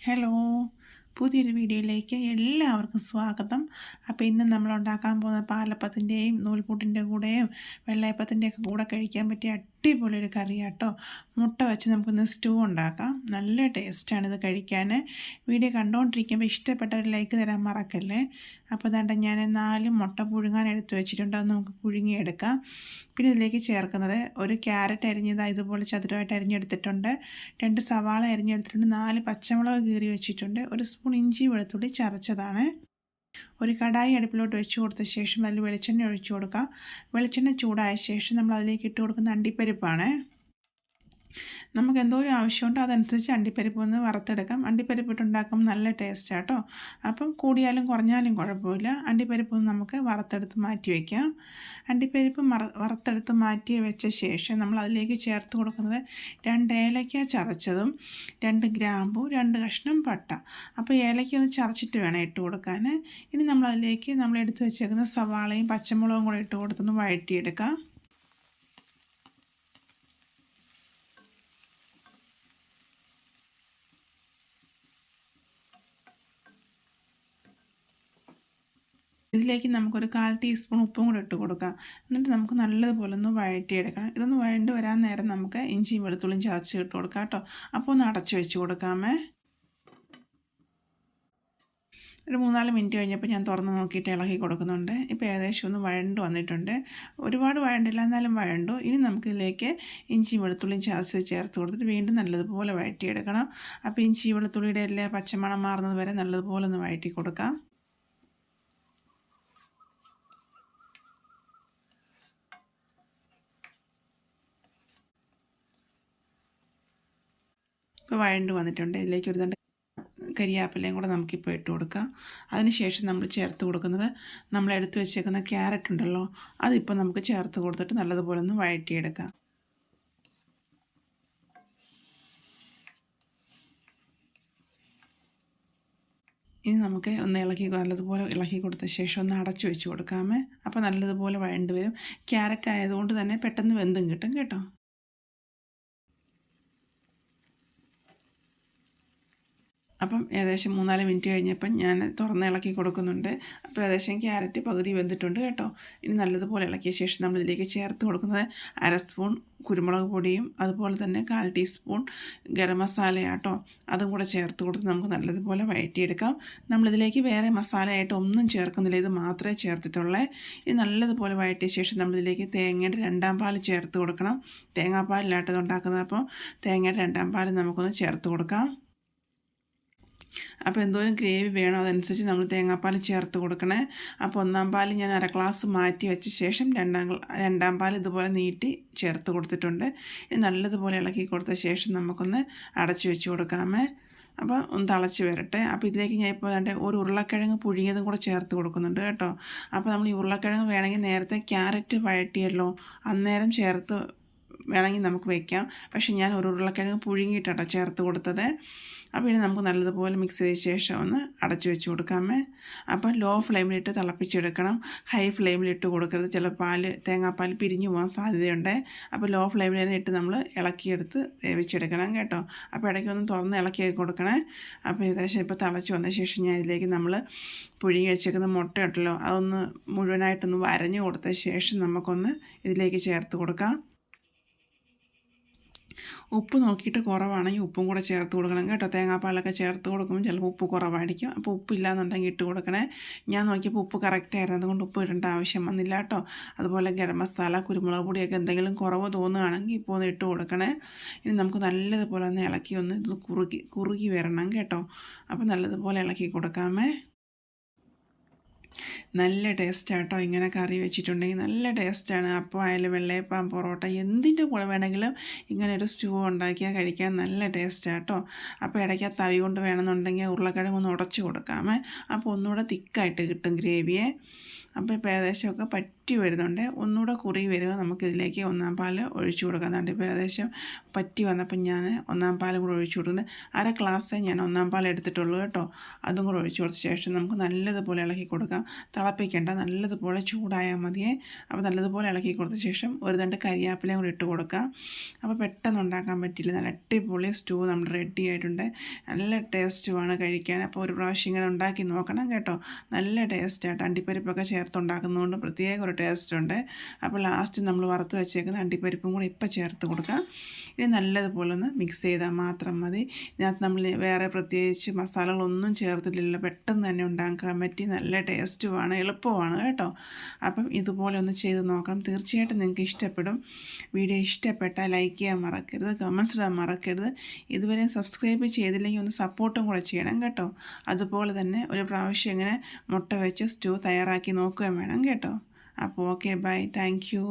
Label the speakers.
Speaker 1: Hello, പുതിയൊരു വീഡിയോയിലേക്ക് എല്ലാവർക്കും സ്വാഗതം. അപ്പോൾ ഇന്ന് നമ്മൾ ഉണ്ടാക്കാൻ പോകുന്ന പാലപ്പത്തിൻ്റെയും നൂൽപുട്ടിൻ്റെ കൂടെയും വെള്ളയപ്പത്തിൻ്റെയൊക്കെ കൂടെ കഴിക്കാൻ പറ്റിയ അടിപൊളി ഒരു കറിയാട്ടോ. മുട്ട വെച്ച് നമുക്കൊന്ന് സ്റ്റൂ ഉണ്ടാക്കാം. നല്ല ടേസ്റ്റാണിത് കഴിക്കാൻ. വീഡിയോ കണ്ടുകൊണ്ടിരിക്കുമ്പോൾ ഇഷ്ടപ്പെട്ട ഒരു ലൈക്ക് തരാൻ മറക്കല്ലേ. അപ്പോൾ അതാണ്ട് ഞാൻ 4 മുട്ട പുഴുങ്ങാൻ എടുത്ത് വെച്ചിട്ടുണ്ട്. അത് നമുക്ക് പുഴുങ്ങിയെടുക്കാം. പിന്നെ ഇതിലേക്ക് ചേർക്കുന്നത് ഒരു ക്യാരറ്റ് അരിഞ്ഞത് ഇതുപോലെ ചതുരമായിട്ട് അരിഞ്ഞെടുത്തിട്ടുണ്ട്, 2 സവാള അരിഞ്ഞെടുത്തിട്ടുണ്ട്, 4 പച്ചമുളക് കീറി വെച്ചിട്ടുണ്ട്, 1 സ്പൂൺ ഇഞ്ചി വെളുത്തുള്ളി ചതച്ചതാണ്. ഒരു കടായി അടുപ്പിലോട്ട് വെച്ച് കൊടുത്ത ശേഷം അതിൽ വെളിച്ചെണ്ണ ഒഴിച്ചു കൊടുക്കാം. വെളിച്ചെണ്ണ ചൂടായ ശേഷം നമ്മൾ അതിലേക്ക് ഇട്ട് കൊടുക്കുന്ന അണ്ടിപ്പരിപ്പാണ്. നമുക്ക് എന്തോരം ആവശ്യമുണ്ടോ അതനുസരിച്ച് അണ്ടിപ്പരിപ്പ് ഒന്ന് വറുത്തെടുക്കാം. അണ്ടിപ്പരിപ്പ് ഇട്ടുണ്ടാക്കുമ്പോൾ നല്ല ടേസ്റ്റാണ് കേട്ടോ. അപ്പം കൂടിയാലും കുറഞ്ഞാലും കുഴപ്പമില്ല. അണ്ടിപ്പരിപ്പ് ഒന്ന് നമുക്ക് വറുത്തെടുത്ത് മാറ്റി വയ്ക്കാം. അണ്ടിപ്പരിപ്പ് വറുത്തെടുത്ത് മാറ്റി വെച്ച ശേഷം നമ്മൾ അതിലേക്ക് ചേർത്ത് കൊടുക്കുന്നത് 2 ഏലക്ക ചതച്ചതും, 2 ഗ്രാമ്പു, 2 കഷ്ണം പട്ട. അപ്പോൾ ഏലക്ക ഒന്ന് ചതച്ചിട്ട് വേണം ഇട്ട് കൊടുക്കാൻ. ഇനി നമ്മളതിലേക്ക് നമ്മൾ എടുത്ത് വെച്ചേക്കുന്ന സവാളയും പച്ചമുളകും കൂടെ ഇട്ട് കൊടുത്തൊന്ന് വഴറ്റിയെടുക്കാം. ഇതിലേക്ക് നമുക്കൊരു 1/4 ടീസ്പൂൺ ഉപ്പും കൂടെ ഇട്ട് കൊടുക്കാം. എന്നിട്ട് നമുക്ക് നല്ലതുപോലെ ഒന്ന് വഴറ്റിയെടുക്കണം. ഇതൊന്ന് വഴണ്ട് വരാൻ നേരം നമുക്ക് ഇഞ്ചിയും വെളുത്തുള്ളിയും ചതച്ച് ഇട്ട് കൊടുക്കാം കേട്ടോ. അപ്പോൾ ഒന്ന് അടച്ച് വെച്ച് കൊടുക്കാമേ. ഒരു 3-4 മിനിറ്റ് കഴിഞ്ഞപ്പോൾ ഞാൻ തുറന്ന് നോക്കിയിട്ട് ഇളക്കി കൊടുക്കുന്നുണ്ട്. ഇപ്പോൾ ഏകദേശം ഒന്ന് വഴണ്ട് വന്നിട്ടുണ്ട്. ഒരുപാട് വഴണ്ടില്ല, എന്നാലും വഴണ്ടു. ഇനി നമുക്കിതിലേക്ക് ഇഞ്ചിയും വെളുത്തുള്ളിയും ചതച്ച് ചേർത്ത് കൊടുത്തിട്ട് വീണ്ടും നല്ലതുപോലെ വഴറ്റിയെടുക്കണം. അപ്പോൾ ഇഞ്ചി വെളുത്തുള്ളിയുടെ എല്ലാം പച്ചമണം മാറുന്നത് വരെ നല്ലതുപോലെ ഒന്ന് വഴറ്റി കൊടുക്കാം. ഇപ്പോൾ വഴണ്ട് വന്നിട്ടുണ്ട്. ഇതിലേക്ക് ഒരു 2 കരിയാപ്പിലയും കൂടെ നമുക്കിപ്പോൾ ഇട്ട് കൊടുക്കാം. അതിനുശേഷം നമ്മൾ ചേർത്ത് കൊടുക്കുന്നത് നമ്മൾ എടുത്ത് വെച്ചേക്കുന്ന ക്യാരറ്റ് ഉണ്ടല്ലോ, അതിപ്പോൾ നമുക്ക് ചേർത്ത് കൊടുത്തിട്ട് നല്ലതുപോലെ ഒന്ന് വഴറ്റിയെടുക്കാം. ഇനി നമുക്ക് ഒന്ന് നല്ലതുപോലെ ഇളക്കി കൊടുത്ത ശേഷം ഒന്ന് അടച്ചു വെച്ച് കൊടുക്കാമേ. അപ്പോൾ നല്ലതുപോലെ വഴണ്ട് വരും. ക്യാരറ്റ് ആയതുകൊണ്ട് തന്നെ പെട്ടെന്ന് വെന്തും കിട്ടും കേട്ടോ. അപ്പം ഏകദേശം 3-4 മിനിറ്റ് കഴിഞ്ഞപ്പം ഞാൻ തുറന്ന് ഇളക്കി കൊടുക്കുന്നുണ്ട്. അപ്പോൾ ഏകദേശം ക്യാരറ്റ് പകുതി വെന്തിട്ടുണ്ട് കേട്ടോ. ഇനി നല്ലതുപോലെ ഇളക്കിയ ശേഷം നമ്മൾ ഇതിലേക്ക് ചേർത്ത് കൊടുക്കുന്നത് 1/2 സ്പൂൺ കുരുമുളക് പൊടിയും അതുപോലെ തന്നെ 1/4 ടീസ്പൂൺ ഗരം മസാലയാട്ടോ. അതും കൂടെ ചേർത്ത് കൊടുത്ത് നമുക്ക് നല്ലതുപോലെ വഴറ്റിയെടുക്കാം. നമ്മളിതിലേക്ക് വേറെ മസാലയായിട്ട് ഒന്നും ചേർക്കുന്നില്ല, ഇത് മാത്രമേ ചേർത്തിട്ടുള്ളൂ. ഇത് നല്ലതുപോലെ വഴറ്റിയ ശേഷം നമ്മളിതിലേക്ക് തേങ്ങയുടെ 2ാം പാൽ ചേർത്ത് കൊടുക്കണം. തേങ്ങാപ്പാലിലാട്ടത് ഉണ്ടാക്കുന്നത്. അപ്പോൾ തേങ്ങയുടെ 2ാം പാൽ നമുക്കൊന്ന് ചേർത്ത് കൊടുക്കാം. അപ്പോൾ എന്തോരം ഗ്രേവി വേണോ അതനുസരിച്ച് നമ്മൾ തേങ്ങാപ്പാൽ ചേർത്ത് കൊടുക്കണേ. അപ്പോൾ 1ാം പാൽ ഞാൻ 1/2 ഗ്ലാസ് മാറ്റി വെച്ച ശേഷം 2ാം പാൽ ഇതുപോലെ നീട്ടി ചേർത്ത് കൊടുത്തിട്ടുണ്ട്. ഇനി നല്ലതുപോലെ ഇളക്കി കൊടുത്ത ശേഷം നമുക്കൊന്ന് അടച്ചു വെച്ച് കൊടുക്കാമേ. അപ്പോൾ ഒന്ന് തിളച്ച് വരട്ടെ. അപ്പോൾ ഇതിലേക്ക് ഞാൻ ഇപ്പോൾ ഒരു ഉരുളക്കിഴങ്ങ് പുഴുങ്ങിയതും കൂടെ ചേർത്ത് കൊടുക്കുന്നുണ്ട് കേട്ടോ. അപ്പോൾ നമ്മൾ ഈ ഉരുളക്കിഴങ്ങ് വേണമെങ്കിൽ നേരത്തെ ക്യാരറ്റ് വഴറ്റിയല്ലോ, അന്നേരം ചേർത്ത് വേണമെങ്കിൽ നമുക്ക് വയ്ക്കാം. പക്ഷേ ഞാൻ ഒരു ഉരുളക്കിഴങ്ങ് പുഴുങ്ങിയിട്ടാണ് ചേർത്ത് കൊടുത്തത്. അപ്പോൾ ഇനി നമുക്ക് നല്ലതുപോലെ മിക്സ് ചെയ്ത ശേഷം ഒന്ന് അടച്ചു വെച്ച് കൊടുക്കാമേ. അപ്പോൾ ലോ ഫ്ലെയിമിലിട്ട് തിളപ്പിച്ചെടുക്കണം. ഹൈ ഫ്ലെയിമിലിട്ട് കൊടുക്കരുത്, ചില തേങ്ങാപ്പാൽ പിരിഞ്ഞു പോകാൻ സാധ്യതയുണ്ട്. അപ്പോൾ ലോ ഫ്ലെയിമിൽ തന്നെ ഇട്ട് നമ്മൾ ഇളക്കിയെടുത്ത് വേവിച്ചെടുക്കണം കേട്ടോ. അപ്പോൾ ഇടയ്ക്കൊന്ന് തുറന്ന് ഇളക്കി കൊടുക്കണേ. അപ്പോൾ ഏകദേശം ഇപ്പോൾ തിളച്ച് വന്ന ശേഷം ഞാൻ ഇതിലേക്ക് നമ്മൾ പുഴുങ്ങി വെച്ചേക്കുന്ന മുട്ട ഉണ്ടല്ലോ, അതൊന്ന് മുഴുവനായിട്ടൊന്ന് വരഞ്ഞു കൊടുത്ത ശേഷം നമുക്കൊന്ന് ഇതിലേക്ക് ചേർത്ത് കൊടുക്കാം. ഉപ്പ് നോക്കിയിട്ട് കുറവാണെങ്കിൽ ഉപ്പും കൂടെ ചേർത്ത് കൊടുക്കണം കേട്ടോ. തേങ്ങാപ്പാലൊക്കെ ചേർത്ത് കൊടുക്കുമ്പോൾ ചിലപ്പോൾ ഉപ്പ് കുറവായിരിക്കും. അപ്പോൾ ഉപ്പില്ലാന്നുണ്ടെങ്കിൽ ഇട്ട് കൊടുക്കണേ. ഞാൻ നോക്കിയപ്പോൾ ഉപ്പ് കറക്റ്റായിരുന്നു, അതുകൊണ്ട് ഉപ്പ് ഇടേണ്ട ആവശ്യം വന്നില്ല കേട്ടോ. അതുപോലെ ഗരം മസാല, കുരുമുളക് പൊടിയൊക്കെ എന്തെങ്കിലും കുറവ് തോന്നുകയാണെങ്കിൽ ഇപ്പോൾ ഒന്ന് ഇട്ട് കൊടുക്കണേ. ഇനി നമുക്ക് നല്ലതുപോലെ ഒന്ന് ഇളക്കി ഒന്ന് ഇത് കുറുകി വരണം കേട്ടോ. അപ്പോൾ നല്ലതുപോലെ ഇളക്കി കൊടുക്കാമേ. നല്ല ടേസ്റ്റാണ് കേട്ടോ. ഇങ്ങനെ കറി വെച്ചിട്ടുണ്ടെങ്കിൽ നല്ല ടേസ്റ്റാണ്. അപ്പോൾ ആയാലും വെള്ളയപ്പം, പൊറോട്ട എന്തിൻ്റെ കൂടെ വേണമെങ്കിലും ഇങ്ങനെ ഒരു സ്റ്റൂ ഉണ്ടാക്കിയാൽ കഴിക്കാൻ നല്ല ടേസ്റ്റാണ് കേട്ടോ. അപ്പോൾ ഇടയ്ക്ക് ആ തവി കൊണ്ട് വേണമെന്നുണ്ടെങ്കിൽ ഉരുളക്കിഴങ്ങ് ഒന്ന് ഉടച്ച് കൊടുക്കാമേ. അപ്പോൾ ഒന്നുകൂടെ തിക്കായിട്ട് കിട്ടും ഗ്രേവിയെ. അപ്പോൾ ഇപ്പോൾ ഏകദേശമൊക്കെ വറ്റി വരുന്നുണ്ട്. ഒന്നുകൂടെ കുറുകി വരുക നമുക്കിതിലേക്ക് ഒന്നാം പാൽ ഒഴിച്ചു കൊടുക്കാം. അതുകൊണ്ട് ഇപ്പോൾ ഏകദേശം പറ്റി വന്നപ്പോൾ ഞാൻ ഒന്നാം പാൽ കൂടെ ഒഴിച്ചു കൊടുക്കുന്നത്. അര ഗ്ലാസ്സേ ഞാൻ ഒന്നാം പാൽ എടുത്തിട്ടുള്ളൂ കേട്ടോ. അതും കൂടെ ഒഴിച്ചു കൊടുത്ത ശേഷം നമുക്ക് നല്ലതുപോലെ ഇളക്കി കൊടുക്കാം. തിളപ്പിക്കേണ്ട, നല്ലതുപോലെ ചൂടായാൽ മതിയേ. അപ്പോൾ നല്ലതുപോലെ ഇളക്കി കൊടുത്ത ശേഷം ഒരു തണ്ട് കരിയാപ്പിലയും കൂടി ഇട്ട് കൊടുക്കാം. അപ്പോൾ പെട്ടെന്ന് ഉണ്ടാക്കാൻ പറ്റില്ല. നല്ല അടിപൊളി സ്റ്റൂ നമ്മൾ റെഡി ആയിട്ടുണ്ട്. നല്ല ടേസ്റ്റുമാണ് കഴിക്കാൻ. അപ്പോൾ ഒരു പ്രാവശ്യം ഇങ്ങനെ ഉണ്ടാക്കി നോക്കണം കേട്ടോ. നല്ല ടേസ്റ്റായിട്ട് അണ്ടിപ്പരിപ്പൊക്കെ ചേർത്ത് ഉണ്ടാക്കുന്നതുകൊണ്ട് പ്രത്യേക ഒരു ടേസ്റ്റ് ഉണ്ട്. അപ്പോൾ ലാസ്റ്റ് നമ്മൾ വറുത്ത് വെച്ചേക്കുന്ന അണ്ടിപ്പരിപ്പും കൂടി ഇപ്പോൾ ചേർത്ത് കൊടുക്കാം. ഇനി നല്ലതുപോലെ ഒന്ന് മിക്സ് ചെയ്താൽ മാത്രം മതി. ഇതിനകത്ത് നമ്മൾ വേറെ പ്രത്യേകിച്ച് മസാലകളൊന്നും ചേർത്തിട്ടില്ല. പെട്ടെന്ന് തന്നെ ഉണ്ടാക്കാൻ പറ്റി നല്ല ടേസ്റ്റുമാണ്, എളുപ്പമാണ് കേട്ടോ. അപ്പം ഇതുപോലെ ഒന്ന് ചെയ്ത് നോക്കണം. തീർച്ചയായിട്ടും നിങ്ങൾക്ക് ഇഷ്ടപ്പെടും. വീഡിയോ ഇഷ്ടപ്പെട്ടാൽ ലൈക്ക് ചെയ്യാൻ മറക്കരുത്, കമൻസ് ഇടാൻ മറക്കരുത്. ഇതുവരെ സബ്സ്ക്രൈബ് ചെയ്തില്ലെങ്കിൽ ഒന്ന് സപ്പോർട്ടും കൂടെ ചെയ്യണം കേട്ടോ. അതുപോലെ തന്നെ ഒരു പ്രാവശ്യം ഇങ്ങനെ മുട്ട വെച്ച് സ്റ്റൂ തയ്യാറാക്കി നോക്കുകയും വേണം കേട്ടോ. അപ്പോൾ ഓക്കെ, ബൈ, താങ്ക് യു.